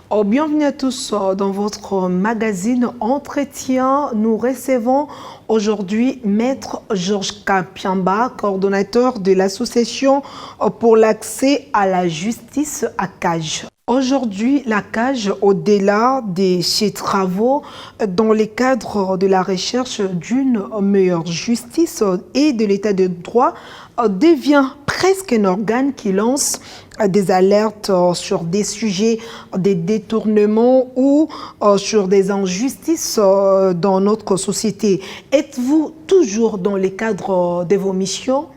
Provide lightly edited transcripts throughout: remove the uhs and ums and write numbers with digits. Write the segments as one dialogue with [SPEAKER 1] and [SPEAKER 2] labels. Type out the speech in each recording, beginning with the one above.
[SPEAKER 1] Bienvenue à tous dans votre magazine Entretien. Nous recevons aujourd'hui Maître Georges Kapiamba, coordonnateur de l'association pour l'accès à la justice à CAGE. Aujourd'hui, la CAGE, au-delà de ses travaux dans le cadre de la recherche d'une meilleure justice et de l'état de droit, devient presque un organe qui lance des alertes sur des sujets, des détournements ou sur des injustices dans notre société. Êtes-vous toujours dans le cadre de vos missions?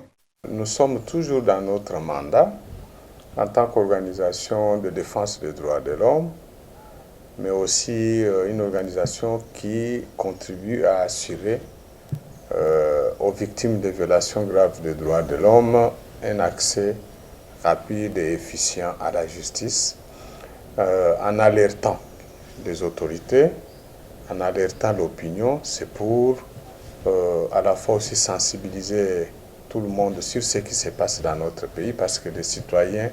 [SPEAKER 2] Nous sommes toujours dans notre mandat en tant qu'organisation de défense des droits de l'homme, mais aussi une organisation qui contribue à assurer aux victimes de violations graves des droits de l'homme un accès rapide et efficient à la justice, en alertant les autorités, en alertant l'opinion. C'est pour à la fois aussi sensibiliser tout le monde sur ce qui se passe dans notre pays, parce que les citoyens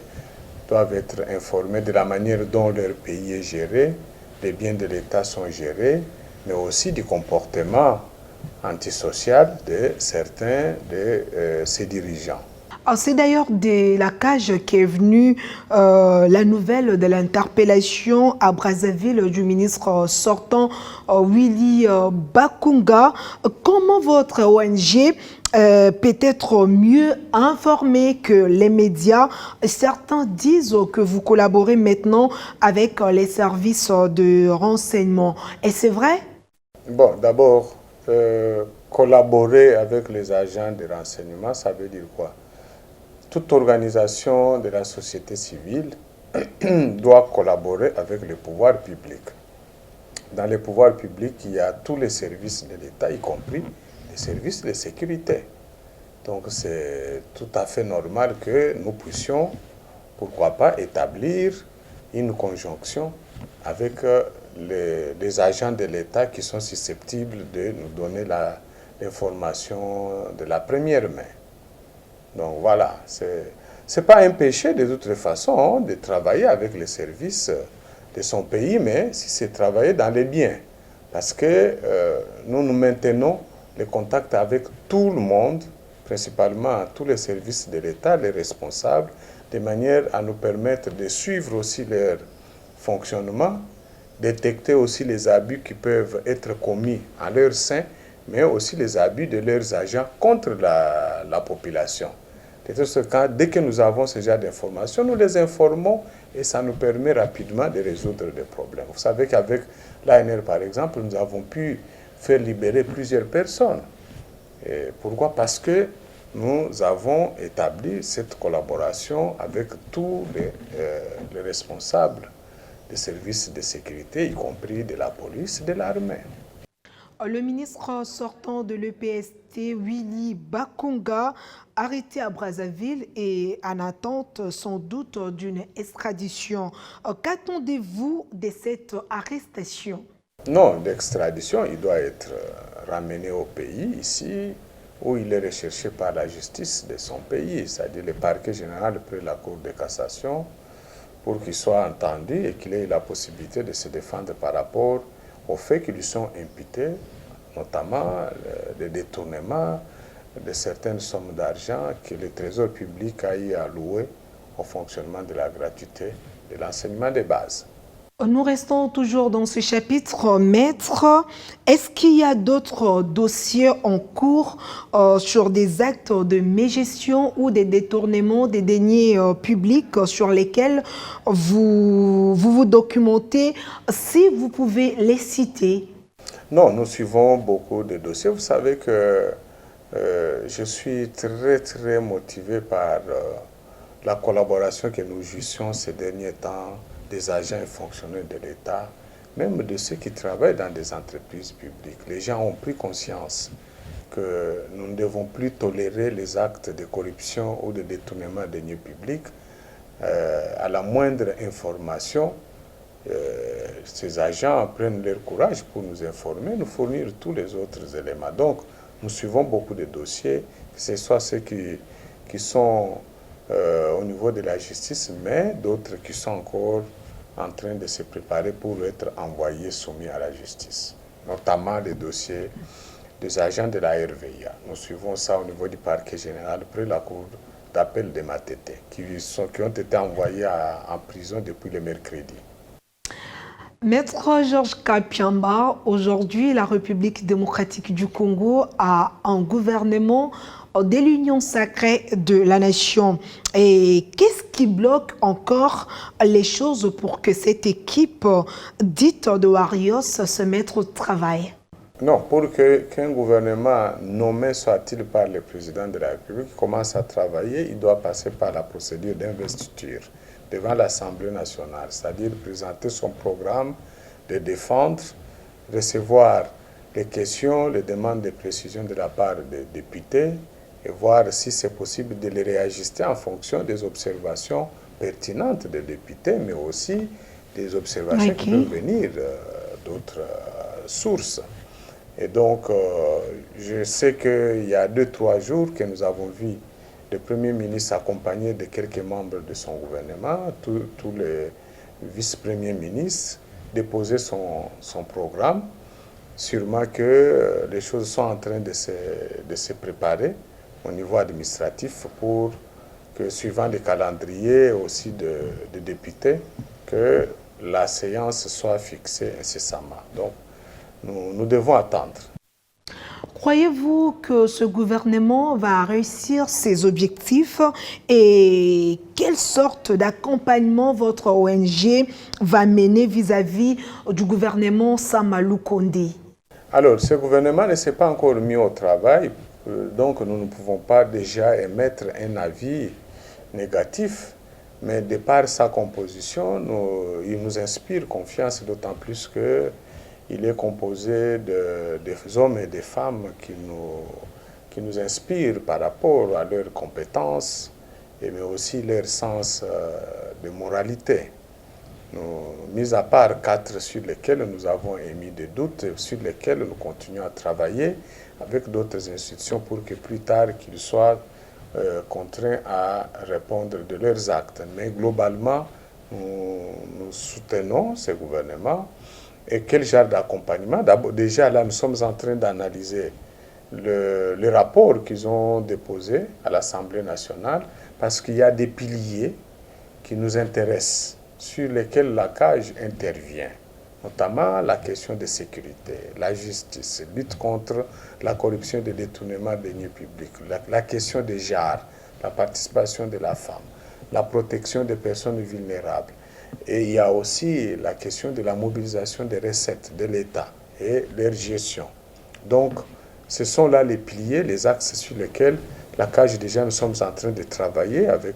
[SPEAKER 2] doivent être informés de la manière dont leur pays est géré, les biens de l'État sont gérés, mais aussi du comportement antisocial de certains de ses dirigeants.
[SPEAKER 1] C'est d'ailleurs de la CAGE qu'est venue la nouvelle de l'interpellation à Brazzaville du ministre sortant Willy Bakunga. Comment votre ONG peut être mieux informée que les médias? Certains disent que vous collaborez maintenant avec les services de renseignement. Et c'est vrai?
[SPEAKER 2] Bon, d'abord, collaborer avec les agents de renseignement, ça veut dire quoi? Toute organisation de la société civile doit collaborer avec le pouvoir public. Dans le pouvoir public, il y a tous les services de l'État, y compris les services de sécurité. Donc c'est tout à fait normal que nous puissions, pourquoi pas, établir une conjonction avec les agents de l'État qui sont susceptibles de nous donner l'information de la première main. Donc voilà, c'est pas un péché de toute façon de travailler avec les services de son pays, mais si c'est travailler dans les biens. Parce que nous maintenons les contacts avec tout le monde, principalement tous les services de l'État, les responsables, de manière à nous permettre de suivre aussi leur fonctionnement, détecter aussi les abus qui peuvent être commis en leur sein, mais aussi les abus de leurs agents contre la population. De ce cas, dès que nous avons ce genre d'informations, nous les informons et ça nous permet rapidement de résoudre des problèmes. Vous savez qu'avec l'ANR, par exemple, nous avons pu faire libérer plusieurs personnes. Et pourquoi? Parce que nous avons établi cette collaboration avec tous les responsables des services de sécurité, y compris de la police et de l'armée.
[SPEAKER 1] Le ministre sortant de l'EPST, Willy Bakunga, arrêté à Brazzaville et en attente sans doute d'une extradition. Qu'attendez-vous de cette arrestation?
[SPEAKER 2] Non, l'extradition, il doit être ramené au pays, ici, où il est recherché par la justice de son pays, c'est-à-dire le parquet général près la Cour de cassation, pour qu'il soit entendu et qu'il ait la possibilité de se défendre par rapport aux faits qui lui sont imputés, notamment le détournement de certaines sommes d'argent que le Trésor public a eu alloué au fonctionnement de la gratuité de l'enseignement de base.
[SPEAKER 1] Nous restons toujours dans ce chapitre, Maître. Est-ce qu'il y a d'autres dossiers en cours sur des actes de mégestion ou des détournements des deniers publics sur lesquels vous documentez? Si vous pouvez les citer.
[SPEAKER 2] Non, nous suivons beaucoup de dossiers. Vous savez que je suis très motivé par la collaboration que nous jouissions ces derniers temps des agents et fonctionnaires de l'État, même de ceux qui travaillent dans des entreprises publiques. Les gens ont pris conscience que nous ne devons plus tolérer les actes de corruption ou de détournement de deniers publics. À la moindre information, ces agents prennent leur courage pour nous informer, nous fournir tous les autres éléments. Donc, nous suivons beaucoup de dossiers, que ce soit ceux qui sont au niveau de la justice, mais d'autres qui sont encore en train de se préparer pour être envoyés, soumis à la justice, notamment les dossiers des agents de la RVIA. Nous suivons ça au niveau du parquet général près de la cour d'appel de Matete, qui ont été envoyés en prison depuis le mercredi.
[SPEAKER 1] Maître Georges Kapiamba, aujourd'hui, la République démocratique du Congo a un gouvernement de l'Union sacrée de la nation. Et qu'est-ce qui bloque encore les choses pour que cette équipe dite de Warriors se mette au travail?
[SPEAKER 2] Non, pour qu'un gouvernement nommé soit-il par le président de la République commence à travailler, il doit passer par la procédure d'investiture devant l'Assemblée nationale, c'est-à-dire présenter son programme, le défendre, recevoir les questions, les demandes de précision de la part des députés et voir si c'est possible de les réajuster en fonction des observations pertinentes des députés, mais aussi des observations qui peuvent venir d'autres sources. Et donc, je sais qu'il y a 2-3 jours que nous avons vu le Premier ministre accompagné de quelques membres de son gouvernement, tous les vice-premiers ministres, déposer son programme. Sûrement que les choses sont en train de se préparer au niveau administratif pour que, suivant les calendriers aussi de députés, que la séance soit fixée incessamment. Donc, nous devons attendre.
[SPEAKER 1] Croyez-vous que ce gouvernement va réussir ses objectifs et quelle sorte d'accompagnement votre ONG va mener vis-à-vis du gouvernement Samalou Kondé?
[SPEAKER 2] Alors, ce gouvernement ne s'est pas encore mis au travail, donc nous ne pouvons pas déjà émettre un avis négatif, mais de par sa composition, il nous inspire confiance, d'autant plus que il est composé des hommes et des femmes qui nous inspirent par rapport à leurs compétences, mais aussi leur sens de moralité. Mis à part 4 sur lesquels nous avons émis des doutes, sur lesquels nous continuons à travailler avec d'autres institutions pour que plus tard qu'ils soient contraints à répondre de leurs actes. Mais globalement, nous soutenons ces gouvernements. Et quel genre d'accompagnement? D'abord, déjà là, nous sommes en train d'analyser le rapport qu'ils ont déposé à l'Assemblée nationale parce qu'il y a des piliers qui nous intéressent, sur lesquels la CAJ intervient, notamment la question de sécurité, la justice, lutte contre la corruption et le détournement des deniers publics, la question des genres, la participation de la femme, la protection des personnes vulnérables. Et il y a aussi la question de la mobilisation des recettes de l'État et leur gestion. Donc, ce sont là les piliers, les axes sur lesquels la CAJ, déjà, nous sommes en train de travailler avec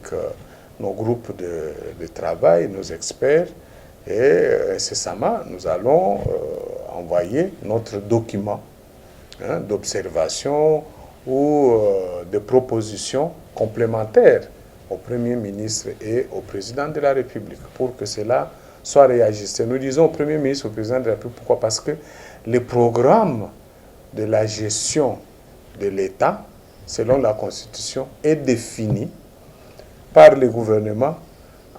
[SPEAKER 2] nos groupes de travail, nos experts. Et incessamment, nous allons envoyer notre document d'observation ou de propositions complémentaires au Premier ministre et au Président de la République pour que cela soit réajusté. Nous disons au Premier ministre, au Président de la République, pourquoi? Parce que le programme de la gestion de l'État, selon la Constitution, est défini par le gouvernement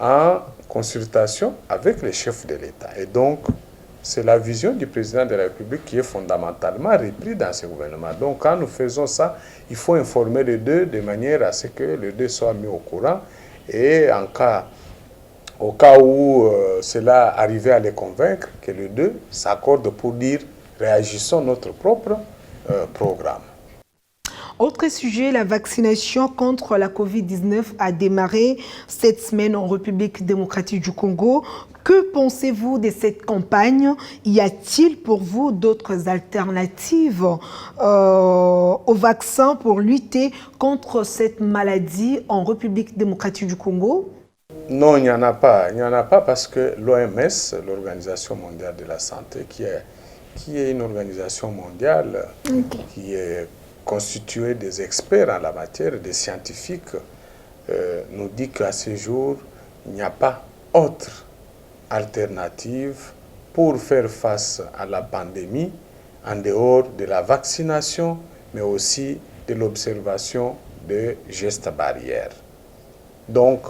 [SPEAKER 2] en consultation avec les chefs de l'État. Et donc, c'est la vision du Président de la République qui est fondamentalement reprise dans ce gouvernement. Donc, quand nous faisons ça, il faut informer les deux de manière à ce que les deux soient mis au courant. Et au cas où cela arrivait à les convaincre, que les deux s'accordent pour dire réagissons notre propre programme.
[SPEAKER 1] Autre sujet, la vaccination contre la COVID-19 a démarré cette semaine en République démocratique du Congo. Que pensez-vous de cette campagne? Y a-t-il pour vous d'autres alternatives au vaccin pour lutter contre cette maladie en République démocratique du Congo?
[SPEAKER 2] Non, il n'y en a pas. Il n'y en a pas parce que l'OMS, l'Organisation mondiale de la santé, qui est une organisation mondiale qui est constituée des experts en la matière, des scientifiques, nous dit qu'à ce jour, il n'y a pas autre alternative pour faire face à la pandémie en dehors de la vaccination, mais aussi de l'observation des gestes barrières. Donc,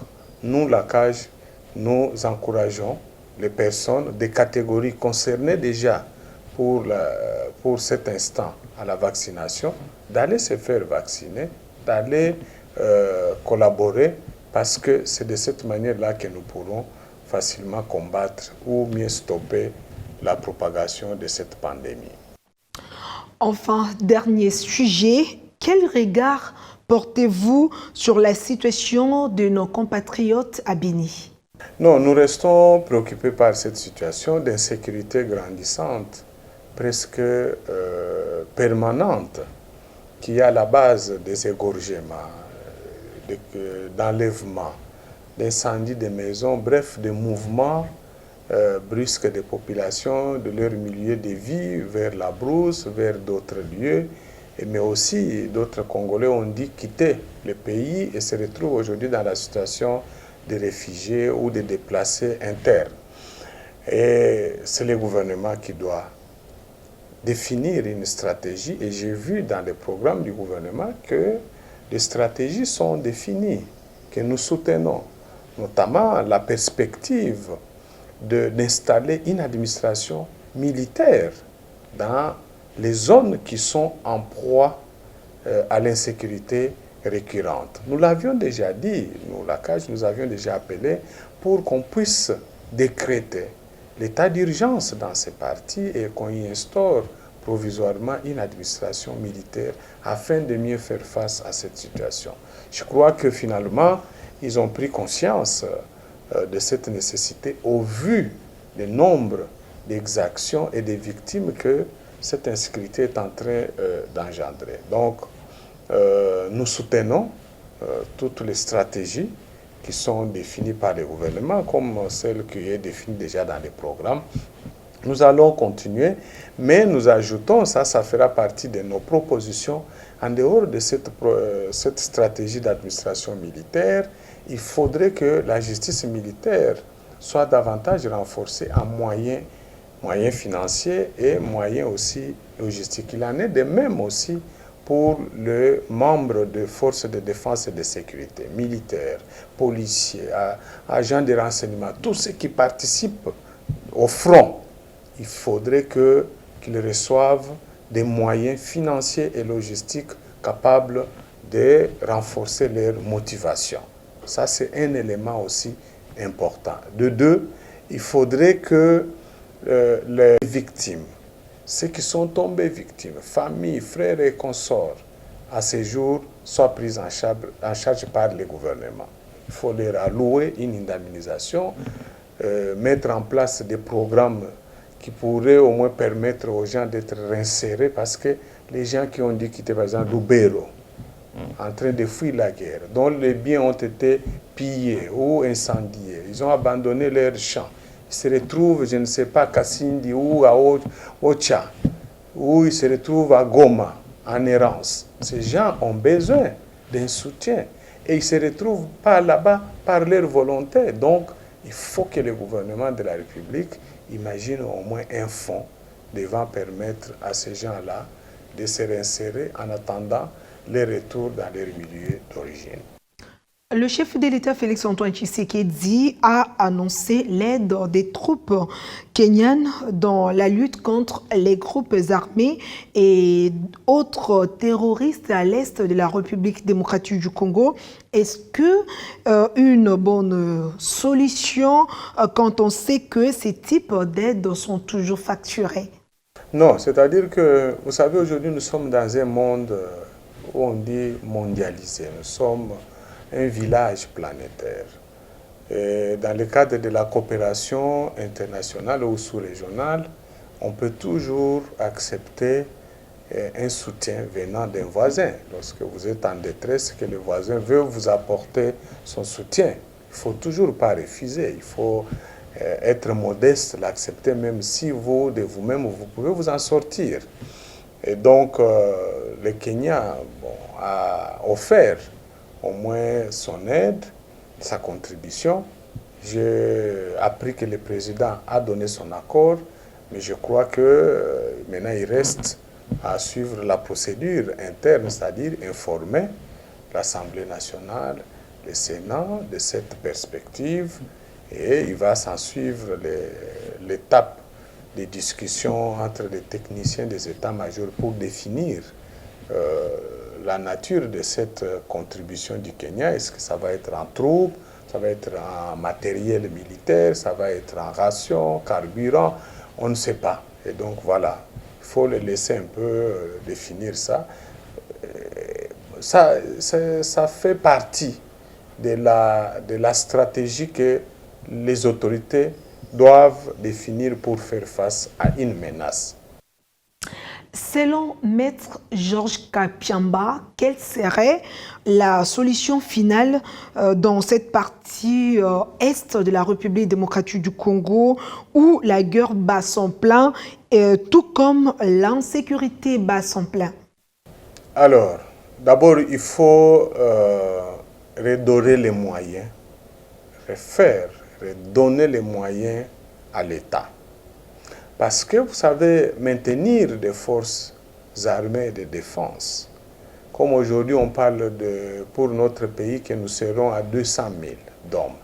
[SPEAKER 2] nous, la CAJ, nous encourageons les personnes des catégories concernées déjà pour cet instant à la vaccination, d'aller se faire vacciner, d'aller collaborer, parce que c'est de cette manière-là que nous pourrons facilement combattre ou mieux stopper la propagation de cette pandémie.
[SPEAKER 1] Enfin, dernier sujet, quel regard portez-vous sur la situation de nos compatriotes à Béni?
[SPEAKER 2] Non, nous restons préoccupés par cette situation d'insécurité grandissante, presque permanente, qui est à la base des égorgements, d'enlèvements, d'incendies de maisons, bref, des mouvements brusques des populations, de leur milieu de vie vers la brousse, vers d'autres lieux, mais aussi d'autres Congolais ont dit quitter le pays et se retrouvent aujourd'hui dans la situation des réfugiés ou des déplacés internes. Et c'est le gouvernement qui doit définir une stratégie, et j'ai vu dans les programmes du gouvernement que les stratégies sont définies, que nous soutenons, notamment la perspective d'installer une administration militaire dans les zones qui sont en proie à l'insécurité récurrente. Nous l'avions déjà dit, nous, la CAJ, nous avions déjà appelé pour qu'on puisse décréter l'état d'urgence dans ces parties et qu'on y instaure provisoirement une administration militaire afin de mieux faire face à cette situation. Je crois que finalement, ils ont pris conscience de cette nécessité au vu du nombre d'exactions et des victimes que cette insécurité est en train d'engendrer. Donc, nous soutenons toutes les stratégies qui sont définies par le gouvernement, comme celle qui est définie déjà dans les programmes. Nous allons continuer, mais nous ajoutons, ça fera partie de nos propositions, en dehors de cette stratégie d'administration militaire, il faudrait que la justice militaire soit davantage renforcée en moyens financiers et moyens aussi logistiques. Il en est de même aussi pour les membres des forces de défense et de sécurité, militaires, policiers, agents de renseignement, tous ceux qui participent au front. Il faudrait qu'ils reçoivent des moyens financiers et logistiques capables de renforcer leur motivation. Ça, c'est un élément aussi important. De deux, il faudrait que les victimes, ceux qui sont tombés victimes, familles, frères et consorts, à ce jour, soient pris en charge par le gouvernement. Il faut leur allouer une indemnisation, mettre en place des programmes qui pourraient au moins permettre aux gens d'être réinsérés, parce que les gens qui ont dû quitter, par exemple, Lubero, en train de fuir la guerre, dont les biens ont été pillés ou incendiés, ils ont abandonné leurs champs, ils se retrouvent, je ne sais pas, à Kassindi ou à Ocha, ou ils se retrouvent à Goma, en errance. Ces gens ont besoin d'un soutien et ils ne se retrouvent pas là-bas par leur volonté. Donc, il faut que le gouvernement de la République imagine au moins un fonds devant permettre à ces gens-là de se réinsérer en attendant le retour dans leur milieu d'origine.
[SPEAKER 1] Le chef de l'État Félix-Antoine Tshisekedi a annoncé l'aide des troupes kenyanes dans la lutte contre les groupes armés et autres terroristes à l'est de la République démocratique du Congo. Est-ce que une bonne solution quand on sait que ces types d'aides sont toujours facturés?
[SPEAKER 2] Non, c'est-à-dire que, vous savez, aujourd'hui nous sommes dans un monde où on dit mondialisé. Nous sommes un village planétaire. Et dans le cadre de la coopération internationale ou sous-régionale, on peut toujours accepter un soutien venant d'un voisin. Lorsque vous êtes en détresse, que le voisin veut vous apporter son soutien, il ne faut toujours pas refuser. Il faut être modeste, l'accepter, même si vous, de vous-même, vous pouvez vous en sortir. Et donc, le Kenya a offert au moins son aide, sa contribution. J'ai appris que le président a donné son accord, mais je crois que maintenant il reste à suivre la procédure interne, c'est-à-dire informer l'Assemblée nationale, le Sénat de cette perspective Et il va s'en suivre l'étape des discussions entre les techniciens des états-majors pour définir la nature de cette contribution du Kenya. Est-ce que ça va être en troupes, ça va être en matériel militaire, ça va être en ration, carburant, on ne sait pas. Et donc voilà, il faut les laisser un peu définir ça. Ça fait partie de la stratégie que les autorités doivent définir pour faire face à une menace.
[SPEAKER 1] Selon Maître Georges Kapiamba, quelle serait la solution finale dans cette partie est de la République démocratique du Congo où la guerre bat son plein, tout comme l'insécurité bat son plein?
[SPEAKER 2] Alors, d'abord, il faut redorer les moyens, redonner les moyens à l'État. Parce que, vous savez, maintenir des forces armées de défense, comme aujourd'hui on parle pour notre pays que nous serons à 200 000 d'hommes,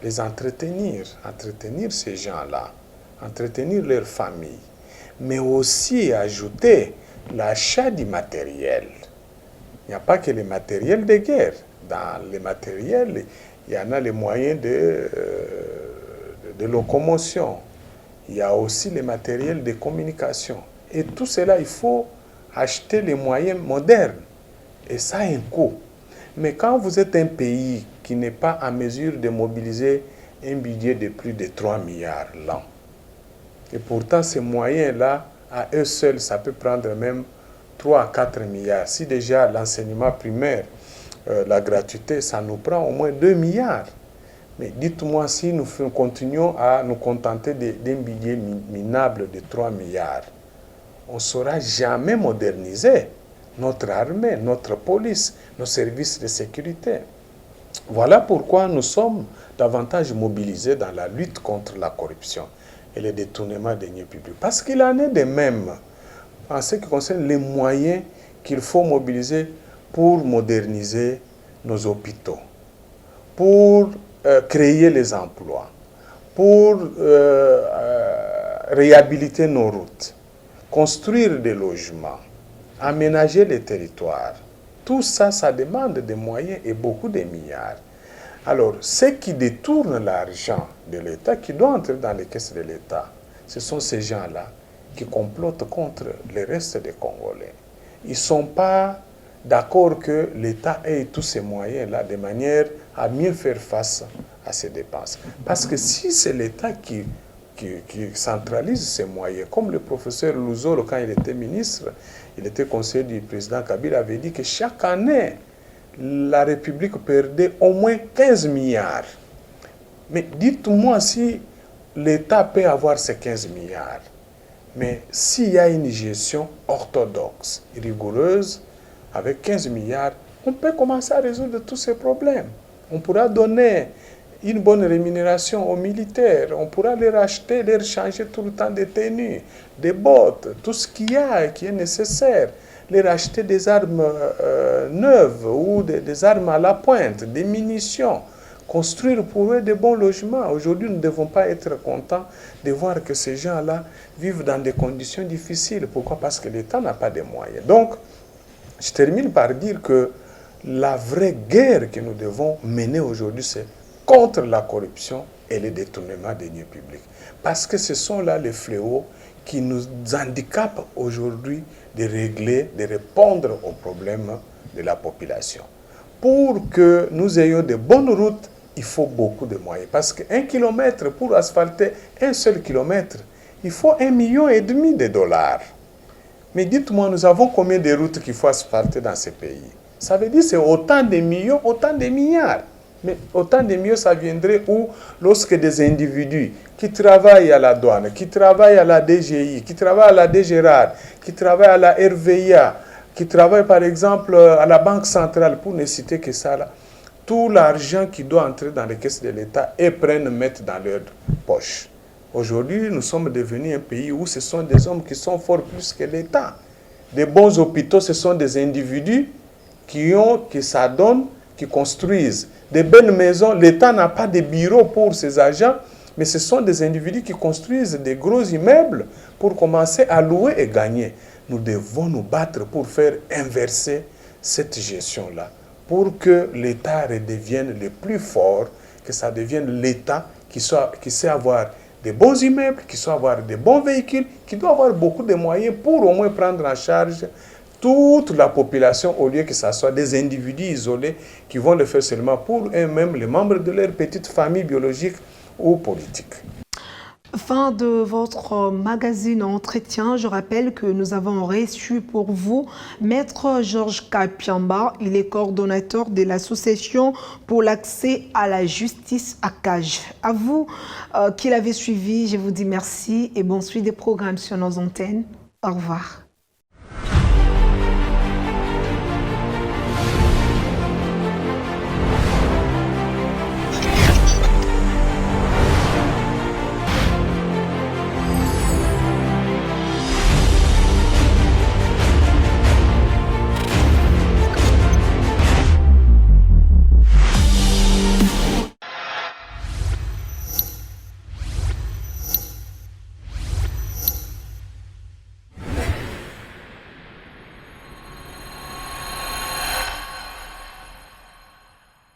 [SPEAKER 2] les entretenir ces gens-là, entretenir leurs familles, mais aussi ajouter l'achat du matériel. Il n'y a pas que les matériels de guerre. Dans les matériels, il y en a les moyens de locomotion. Il y a aussi les matériels de communication. Et tout cela, il faut acheter les moyens modernes. Et ça a un coût. Mais quand vous êtes un pays qui n'est pas en mesure de mobiliser un budget de plus de 3 milliards l'an, et pourtant ces moyens-là, à eux seuls, ça peut prendre même 3 à 4 milliards. Si déjà l'enseignement primaire, la gratuité, ça nous prend au moins 2 milliards. Mais dites-moi si nous continuons à nous contenter d'un budget minable de 3 milliards, on ne saura jamais moderniser notre armée, notre police, nos services de sécurité. Voilà pourquoi nous sommes davantage mobilisés dans la lutte contre la corruption et le détournement des deniers publics. Parce qu'il en est de même en ce qui concerne les moyens qu'il faut mobiliser pour moderniser nos hôpitaux, pour créer les emplois, pour réhabiliter nos routes, construire des logements, aménager les territoires. Tout ça, ça demande des moyens et beaucoup de milliards. Alors, ceux qui détournent l'argent de l'État, qui doit entrer dans les caisses de l'État, ce sont ces gens-là qui complotent contre le reste des Congolais. Ils ne sont pas d'accord que l'État ait tous ces moyens-là de manière à mieux faire face à ces dépenses. Parce que si c'est l'État qui centralise ces moyens, comme le professeur Luzolo, quand il était ministre, il était conseiller du président Kabila, avait dit que chaque année, la République perdait au moins 15 milliards. Mais dites-moi si l'État peut avoir ces 15 milliards. Mais s'il y a une gestion orthodoxe, rigoureuse, avec 15 milliards, on peut commencer à résoudre tous ces problèmes. On pourra donner une bonne rémunération aux militaires, on pourra les racheter, leur changer tout le temps des tenues, des bottes, tout ce qu'il y a qui est nécessaire, les racheter des armes neuves ou des armes à la pointe, des munitions, construire pour eux de bons logements. Aujourd'hui, nous ne devons pas être contents de voir que ces gens-là vivent dans des conditions difficiles. Pourquoi? Parce que l'État n'a pas de moyens. Donc, je termine par dire que la vraie guerre que nous devons mener aujourd'hui, c'est contre la corruption et le détournement des deniers publics. Parce que ce sont là les fléaux qui nous handicapent aujourd'hui de régler, de répondre aux problèmes de la population. Pour que nous ayons de bonnes routes, il faut beaucoup de moyens. Parce qu'un kilomètre, pour asphalter un seul kilomètre, il faut 1,5 million de dollars. Mais dites-moi, nous avons combien de routes qu'il faut asphalter dans ces pays? Ça veut dire que c'est autant de millions, autant de milliards. Mais autant de millions, ça viendrait où lorsque des individus qui travaillent à la douane, qui travaillent à la DGI, qui travaillent à la DGRAD, qui travaillent à la RVIA, qui travaillent par exemple à la Banque centrale, pour ne citer que ça, là, tout l'argent qui doit entrer dans les caisses de l'État et prennent, mettent dans leur poche. Aujourd'hui, nous sommes devenus un pays où ce sont des hommes qui sont forts plus que l'État. Des bons hôpitaux, ce sont des individus qui s'adonnent, qui construisent des belles maisons. L'État n'a pas de bureau pour ces agents, mais ce sont des individus qui construisent des gros immeubles pour commencer à louer et gagner. Nous devons nous battre pour faire inverser cette gestion-là, pour que l'État redevienne le plus fort, que ça devienne l'État qui sait avoir des bons immeubles, qui sait avoir des bons véhicules, qui doit avoir beaucoup de moyens pour au moins prendre en charge toute la population, au lieu que ce soit des individus isolés qui vont le faire seulement pour eux-mêmes, les membres de leur petite famille biologique ou politique.
[SPEAKER 1] Fin de votre magazine Entretien, je rappelle que nous avons reçu pour vous Maître Georges Kapiamba. Il est coordonnateur de l'association pour l'accès à la justice à Cage. À vous qui l'avez suivi, je vous dis merci et bon suivi des programmes sur nos antennes. Au revoir.